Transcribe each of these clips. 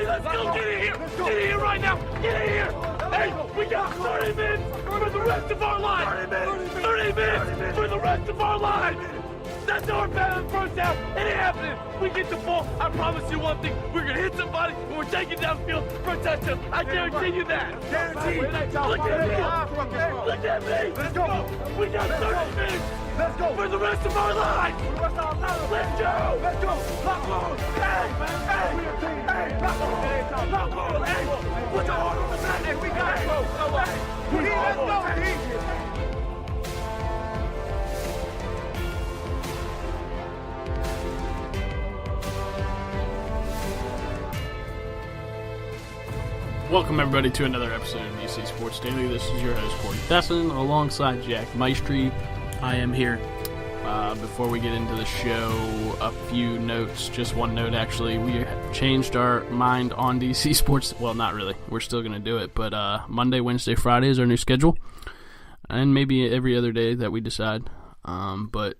let's go. Get in here. Get in here right now. Get in here. Hey, we got 30 minutes for the rest of our lives. 30 minutes for the rest of our lives. That's our bad first down. It ain't happening. We get the ball. I promise you one thing. We're going to hit somebody and we're taking downfield for a touchdown. I guarantee you that. Guarantee. Look at me. Look at me. Let's go. We got 30 minutes. Let's go. For the rest of our lives. Let's go. Let's go. Let's go. Lock on. Hey. Lock on. Lock on. Hey. Put your heart on the back. Hey, we got to go. Let's go, D. Welcome everybody to another episode of DC Sports Daily. This is your host Corey Tesson alongside Jack Maestri. I am here. Before we get into the show, a few notes. Just one note, actually. We changed our mind on DC Sports. Well, not really. We're still going to do it. But Monday, Wednesday, Friday is our new schedule. And maybe every other day that we decide. But,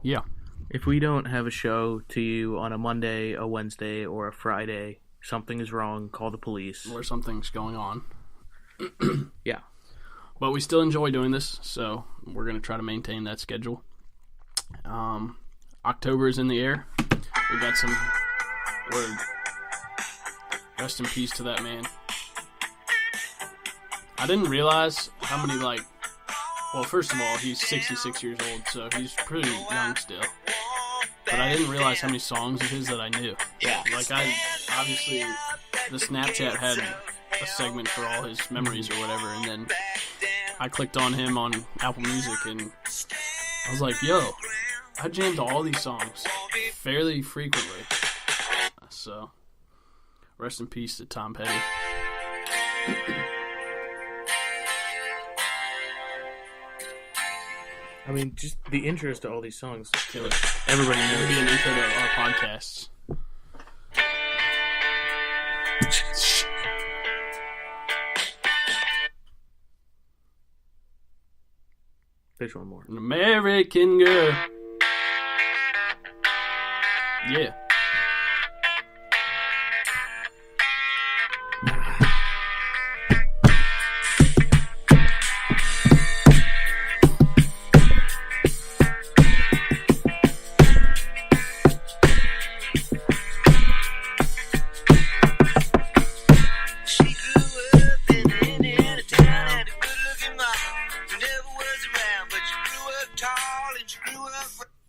yeah. If we don't have a show to you on a Monday, a Wednesday, or a Friday, something is wrong. Call the police. Or something's going on. Yeah. But we still enjoy doing this, so we're going to try to maintain that schedule. October is in the air. We got some word. Rest in peace to that man. I didn't realize how many, well, first of all, he's 66 years old, so he's pretty young still. But I didn't realize how many songs of his that I knew. Yeah. Obviously, the Snapchat had a segment for all his memories or whatever, and then I clicked on him on Apple Music, and I was like, yo, I jammed to all these songs fairly frequently. So, rest in peace to Tom Petty. I mean, just the intros to all these songs. Killer. Everybody It'll knows. be an intro to our podcasts. There's one more. An American girl. Yeah.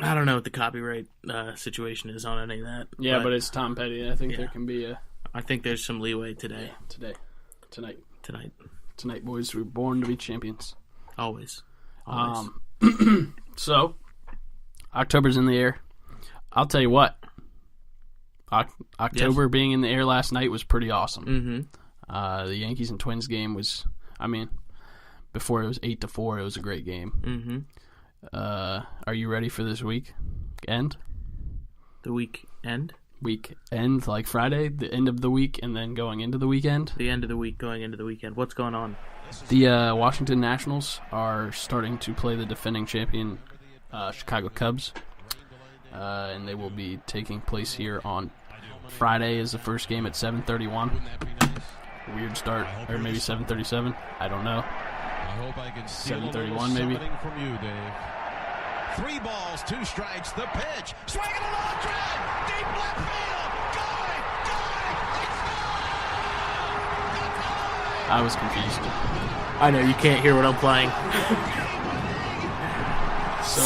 I don't know what the copyright situation is on any of that. Yeah, but it's Tom Petty. I think there can be a... I think there's some leeway today. Tonight, boys, we're born to be champions. Always. So, October's in the air. I'll tell you what. October being in the air last night was pretty awesome. Mm-hmm. The Yankees and Twins game was, before it was 8-4, it was a great game. Mm-hmm. Are you ready for this week end? The week end? Week end, like Friday, the end of the week, and then going into the weekend? The end of the week going into the weekend. What's going on? The Washington Nationals are starting to play the defending champion Chicago Cubs, and they will be taking place here on Friday is the first game at 7:31. Weird start, or maybe 7:37. I don't know. 7:31 maybe. From you, Dave. 3 balls, 2 strikes. The pitch, swinging a long drive, deep left field. Going. I was confused. I know, you can't hear what I'm playing.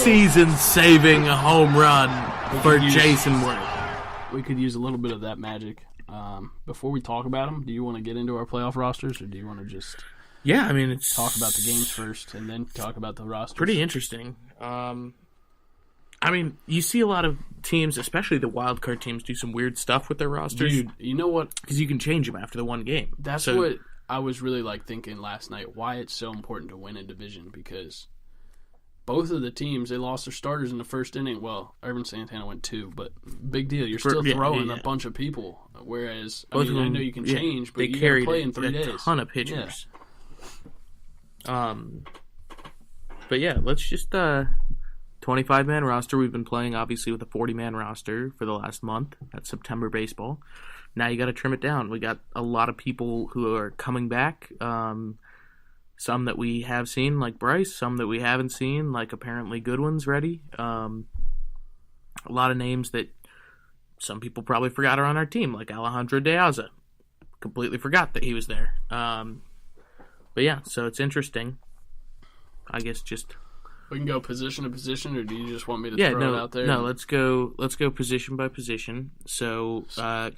Season-saving home run for Jason Wood. We could use a little bit of that magic. Before we talk about them, do you want to get into our playoff rosters, or do you want to just... Yeah, I mean, it's... Talk about the games first, and then talk about the rosters. Pretty interesting. I mean, you see a lot of teams, especially the wild card teams, do some weird stuff with their rosters. Dude, you know what? Because you can change them after the one game. That's what I was really thinking last night. Why it's so important to win a division, because both of the teams, they lost their starters in the first inning. Well, Irvin Santana went 2, but big deal. You're still throwing a bunch of people. Whereas, I know you can change, but they you carried play in 3 days. A ton of pitchers. Yeah. But yeah, let's just 25-man roster. We've been playing, obviously, with a 40-man roster for the last month. That's September baseball. Now you got to trim it down. We got a lot of people who are coming back. Some that we have seen, like Bryce. Some that we haven't seen, like apparently Goodwin's ready. A lot of names that some people probably forgot are on our team, like Alejandro De Aza. Completely forgot that he was there. But yeah, so it's interesting. I guess just We can go position to position, or do you just want me to throw it out there? No, let's go position by position. So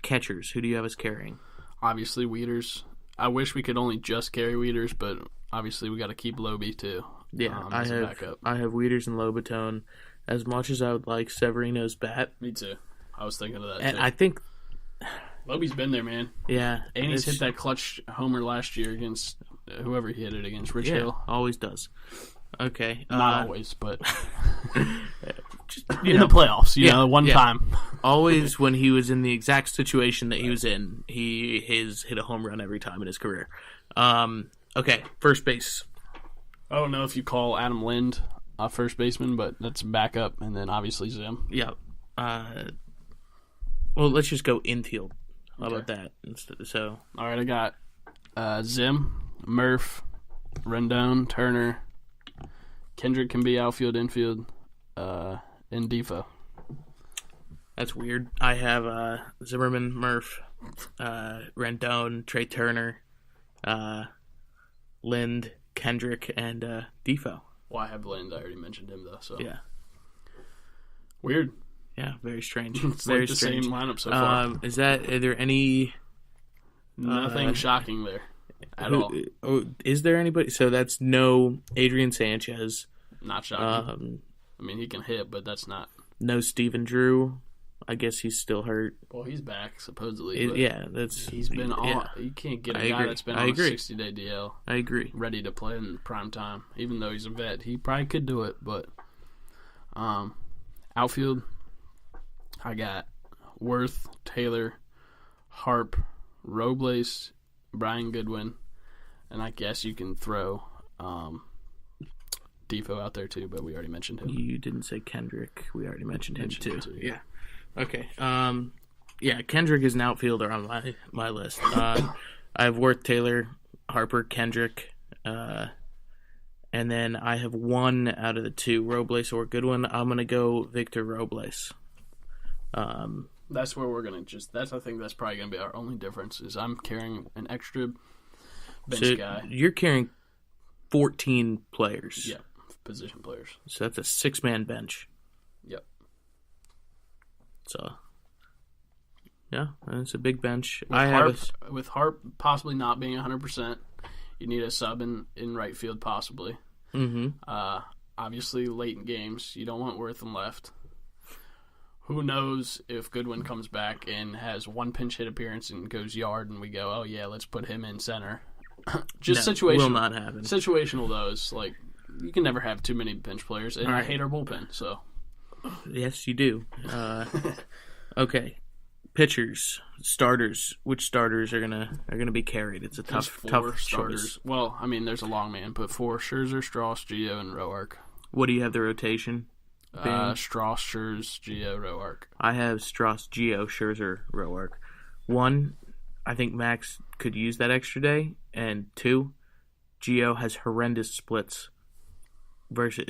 catchers, who do you have as carrying? Obviously, Wieters. I wish we could only just carry Wieters, but obviously we got to keep Lobe too. Yeah, as a backup. I have Wieters and Lobaton. As much as I would like Severino's bat, Me too. I was thinking of that and too. I think, Lobe's been there, man. yeah, And he's it's- hit that clutch homer last year against whoever he hit it against, Rich Yeah, Hill. always does. Okay, Not always, but just, in the playoffs, you know, one yeah. time. always when he was in the exact situation that he was in, he has hit a home run every time in his career. Okay, first base. I don't know if you call Adam Lind a first baseman, but that's backup, and then obviously Zim. Yeah. Well, let's just go infield. How about that? So, All right, I got Zim, Murph, Rendon, Turner. Kendrick can be outfield, infield, and Defoe. that's weird. I have Zimmerman, Murph, Rendon, Trey Turner, Lind, Kendrick, and Defoe. Well, I have Lind. I already mentioned him, though. So Yeah. weird. Yeah, very strange. It's very like the strange. same lineup so far. Are there any... Nothing shocking there at all. Is there anybody? So that's no Adrian Sanchez, Not shocking. I mean, he can hit, but that's not. no Steven Drew. I guess he's still hurt. Well, he's back supposedly. But Yeah, that's... he's been on. Yeah, You can't get I a guy agree. that's been I on agree. a 60-day DL I agree. ready to play in prime time. Even though he's a vet, he probably could do it. But outfield, I got Worth, Taylor, Harp, Robles, Brian Goodwin, and I guess you can throw Defoe out there too, but we already mentioned him. You didn't say Kendrick. We already mentioned him too. him too. Yeah. Okay. Yeah, Kendrick is an outfielder on my list. I have Worth, Taylor, Harper, Kendrick, and then I have one out of the two, Robles or Goodwin. I'm gonna go Victor Robles. That's where we're gonna I think that's probably gonna be our only difference. Is I'm carrying an extra bench So guy. you're carrying 14 players. Yeah, position players. So that's a 6-man bench. Yep. So yeah, it's a big bench. With Harp possibly not being 100%, you need a sub in right field possibly. Obviously, late in games, you don't want Worth and left. Who knows if Goodwin comes back and has one pinch hit appearance and goes yard, and we go, oh yeah, let's put him in center. Just situational. Will not happen. Situational though is like you can never have too many bench players, and I hate our bullpen. So Yes, you do. Okay, pitchers, starters. Which starters are gonna be carried? It's a there's tough starters. choice. Well, I mean, there's a long man, but 4: Scherzer, Strauss, Gio, and Roark. What do you have the rotation? Strauss, Scherzer, Gio, Roark. I have Strauss, Gio, Scherzer, Roark. 1, I think Max could use that extra day, and 2, Gio has horrendous splits. Versus,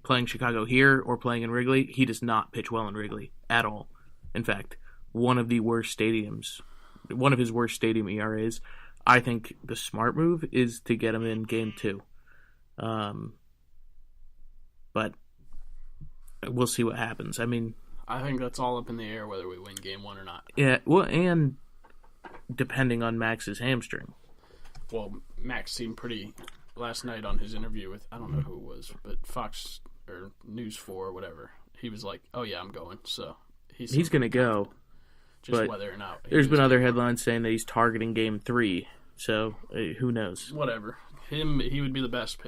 playing Chicago here or playing in Wrigley, he does not pitch well in Wrigley at all. In fact, one of his worst stadium ERAs. I think the smart move is to get him in Game 2. But we'll see what happens. I mean, I think that's all up in the air whether we win Game 1 or not. yeah. Well, and depending on Max's hamstring. Well, Max seemed pretty last night on his interview with, I don't know who it was, but Fox or News 4 or whatever. He was like, "Oh yeah, I'm going." So he's going to go. just but whether or not. There's been other headlines saying that he's targeting Game 3. So who knows? Whatever. He would be the best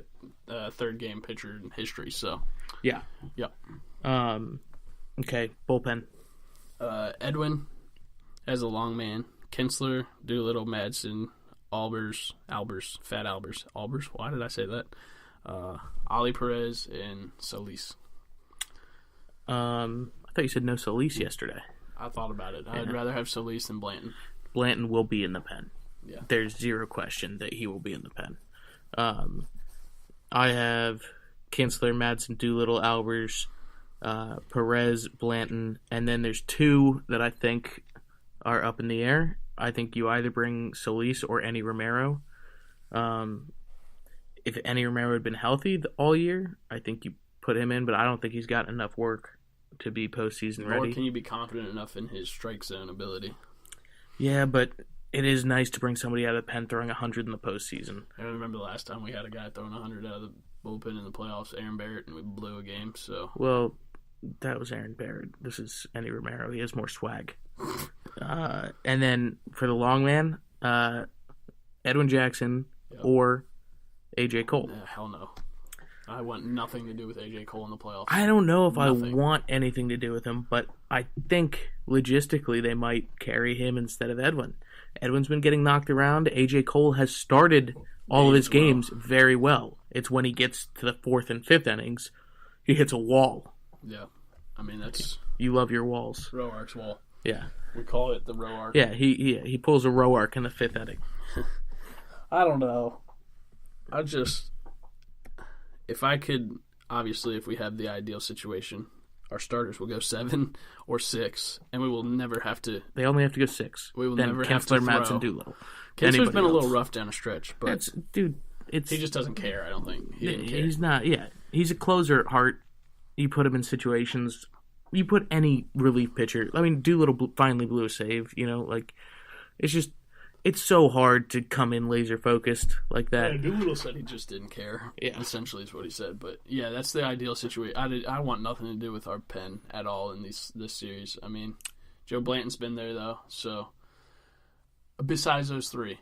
third game pitcher in history. So Yeah. yep. Okay, bullpen. Edwin as a long man. Kinsler, Doolittle, Madsen, Albers. Why did I say that? Ali Perez and Solis. I thought you said no Solis yesterday. I thought about it. I'd rather have Solis than Blanton. Blanton will be in the pen. Yeah. There's zero question that he will be in the pen. I have Kinsler, Madsen, Doolittle, Albers, Perez, Blanton, and then there's two that I think are up in the air. I think you either bring Solis or Enny Romero. If Enny Romero had been healthy all year, I think you put him in, but I don't think he's got enough work to be postseason ready. Or can you be confident enough in his strike zone ability? Yeah, but it is nice to bring somebody out of the pen throwing 100 in the postseason. I remember the last time we had a guy throwing 100 out of the bullpen in the playoffs, Aaron Barrett, and we blew a game. So Well, that was Aaron Barrett. This is Enny Romero. He has more swag. And then for the long man, Edwin Jackson or A.J. Cole. Hell no. I want nothing to do with A.J. Cole in the playoffs. I don't know if Nothing. I want anything to do with him, but I think logistically they might carry him instead of Edwin. Edwin's been getting knocked around. A.J. Cole has started all of his games very well. It's when he gets to the 4th and 5th innings, he hits a wall. Yeah. I mean, that's You love your walls. Roark's wall. Yeah. We call it the Roark. Yeah, he pulls a Roark in the 5th inning. I don't know. If I could, obviously, if we have the ideal situation, our starters will go 7 or 6, and we will never have to. They only have to go 6. We will then never have to Kinsler, Madsen, throw. Doolittle. Kinsler's been a little else. rough down a stretch, but He just doesn't care. I don't think he's not. Yeah, he's a closer at heart. You put him in situations. You put any relief pitcher. I mean, Doolittle finally blew a save. It's so hard to come in laser focused like that. Yeah, Doolittle said he just didn't care. Yeah. Essentially is what he said. But yeah, that's the ideal situation. I want nothing to do with our pen at all in this series. I mean, Joe Blanton's been there though. So besides those three,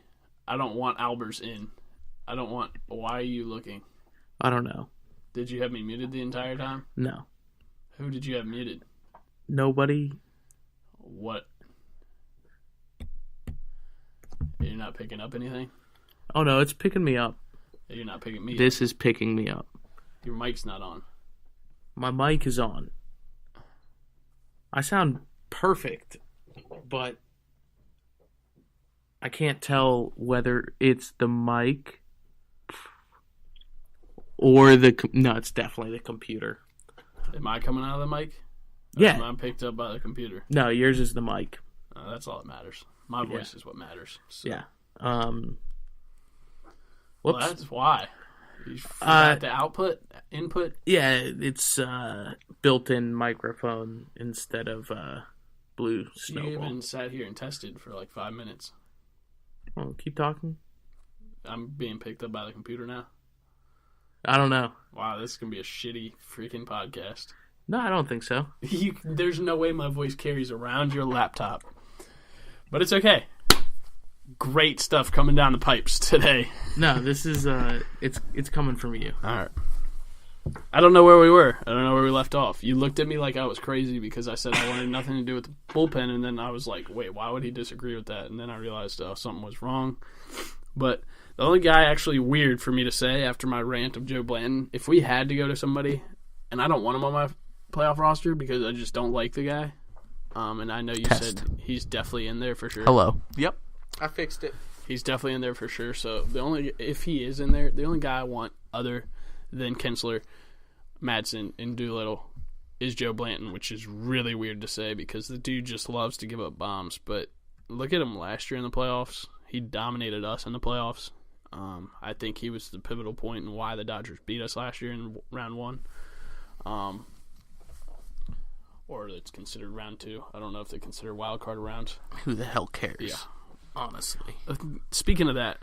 I don't want Albers in. I don't want. Why are you looking? I don't know. Did you have me muted the entire time? No. Who did you have muted? Nobody. What? You're not picking up anything? Oh no, it's picking me up. You're not picking me This is picking me up. Your mic's not on. My mic is on. I sound perfect, but I can't tell whether it's the mic or no, it's definitely the computer. Am I coming out of the mic? Yeah. I'm picked up by the computer. No, yours is the mic. That's all that matters. My voice is what matters. So. Yeah. Well, Whoops. that's why. You forgot the input? Yeah, it's built-in microphone instead of Blue Snowball. You even sat here and tested for like 5 minutes. Oh, keep talking. I'm being picked up by the computer now. I don't know. Wow, this is going to be a shitty freaking podcast. No, I don't think so. There's no way my voice carries around your laptop. But it's okay. Great stuff coming down the pipes today. No, this is it's coming from you. All right. I don't know where we were. I don't know where we left off. You looked at me like I was crazy because I said I wanted nothing to do with the bullpen, and then I was like, wait, why would he disagree with that? And then I realized something was wrong. But the only guy actually weird for me to say after my rant of Joe Blanton, if we had to go to somebody, and I don't want him on my playoff roster because I just don't like the guy, and I know you said he's definitely in there for sure. Hello. Yep. I fixed it. He's definitely in there for sure. So if he is in there, the only guy I want other than Kinsler, Madsen, and Doolittle is Joe Blanton, which is really weird to say because the dude just loves to give up bombs. But look at him last year in the playoffs. He dominated us in the playoffs. I think he was the pivotal point in why the Dodgers beat us last year in round 1. Or it's considered round 2. I don't know if they consider wild card rounds. Who the hell cares? Yeah. Honestly. Speaking of that,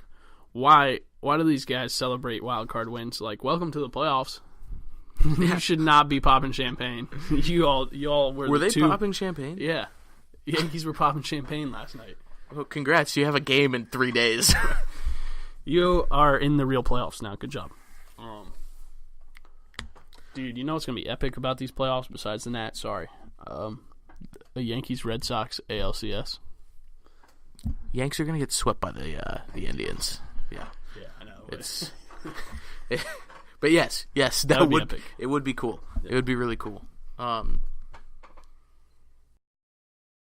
why do these guys celebrate wild card wins? Like, welcome to the playoffs. You should not be popping champagne. You all were they two... popping champagne? Yeah. Yankees were popping champagne last night. Well, congrats. You have a game in 3 days. You are in the real playoffs now. Good job. Dude, you know what's going to be epic about these playoffs besides the Nats? Sorry. The Yankees-Red Sox ALCS. Yanks are going to get swept by the Indians. Yeah. Yeah, I know. It's but yes, that would be would epic. It would be cool. Yeah. It would be really cool.